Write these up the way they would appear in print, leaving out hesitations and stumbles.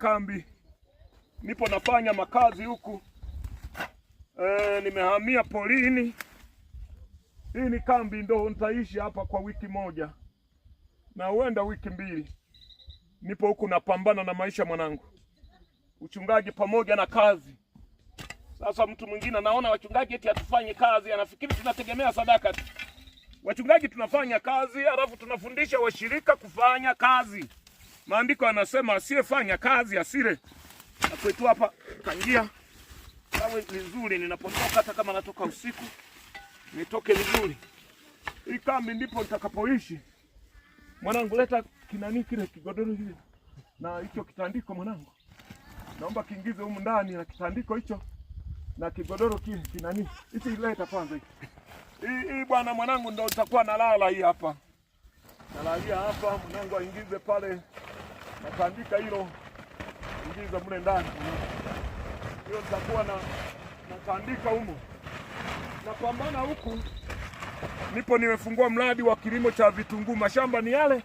kambi, nipo nafanya makazi huku. Nimehamia polini. Hii ni kambi, ndo nitaishi hapa kwa wiki moja na huenda wiki mbili. Nipo huku napambana na maisha mwanangu, uchungaji pamoja na kazi. Sasa mtu mwingine anaona wachungaji eti hatufanye kazi, anafikiri tunategemea sadaka tu. Wachungaji tunafanya kazi, alafu tunafundisha washirika kufanya kazi. Maandiko yanasema asiyefanya kazi asile. Na kwetu hapa kangia sawa vizuri, ninapotoka hata kama natoka usiku nitoke vizuri. Hii kambi ndipo nitakapoishi. Mwanangu, leta kinani kile kigodoro hili na hicho kitandiko mwanangu. Naomba kiingize humu ndani na kitandiko hicho na kigodoro kile kinani. Hichi leta kwanza hiki. Hii bwana mwanangu ndo nitakuwa nalala hii hapa. Nalalia hapa mwanangu, aingize pale na tandika hilo. Ingiza mle ndani. Hiyo nitakuwa na tandika humo. Napambana huku. Nipo nimefungua mradi wa kilimo cha vitunguu. Mashamba ni yale.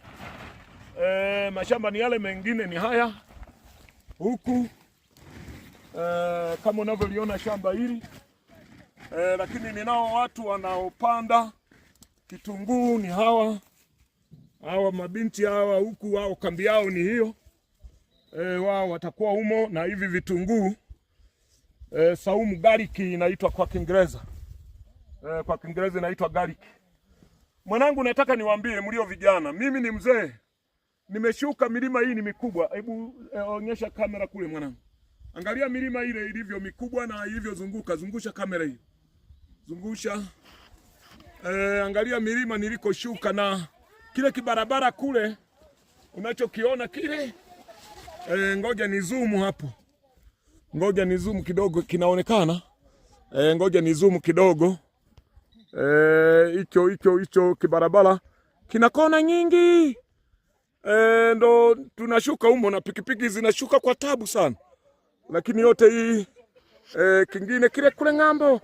Mashamba ni yale, mengine ni haya. Huku kama unavyoliona shamba hili. Lakini ninao watu wanaopanda kitunguu, ni hawa mabinti hawa huku, wao kambi yao ni hiyo. Wao watakuwa humo na hivi vitunguu. Saumu garlic inaitwa kwa Kiingereza. Kwa Kiingereza inaitwa garlic. Mwanangu, nataka niwaambie mlio vijana, mimi ni mzee. Nimeshuka milima hii, ni mikubwa. Hebu onyesha kamera kule mwanangu. Angalia milima ile ilivyo mikubwa na ilivyozunguka. Zungusha kamera hiyo. Zungusha. Angalia milima nilikoshuka na kile kibarabara kule unachokiona kile. Ngoja ni zoom hapo. Ngoja ni zoom kidogo, kinaonekana. Ngoja ni zoom kidogo. Hicho kibarabara kina kona nyingi. Ndo tunashuka humo na pikipiki zinashuka kwa tabu sana. Lakini yote hii kingine kile kule ng'ambo.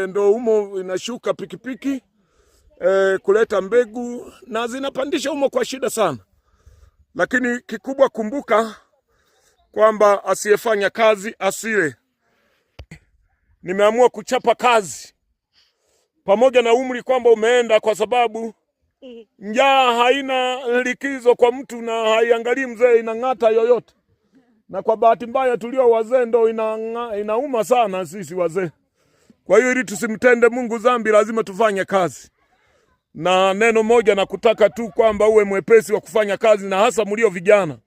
Ndo humo inashuka pikipiki kuleta mbegu na zinapandisha humo kwa shida sana. Lakini kikubwa, kumbuka kwamba asiyefanya kazi asile. Nimeamua kuchapa kazi pamoja na umri kwamba umeenda, kwa sababu njaa haina likizo kwa mtu na haiangalii mzee, inang'ata yoyote. Na kwa bahati mbaya tulio wazee ndo inauma sana sisi wazee. Kwa hiyo ili tusimtende Mungu dhambi, lazima tufanye kazi. Na neno moja na kutaka tu kwamba uwe mwepesi wa kufanya kazi, na hasa mlio vijana.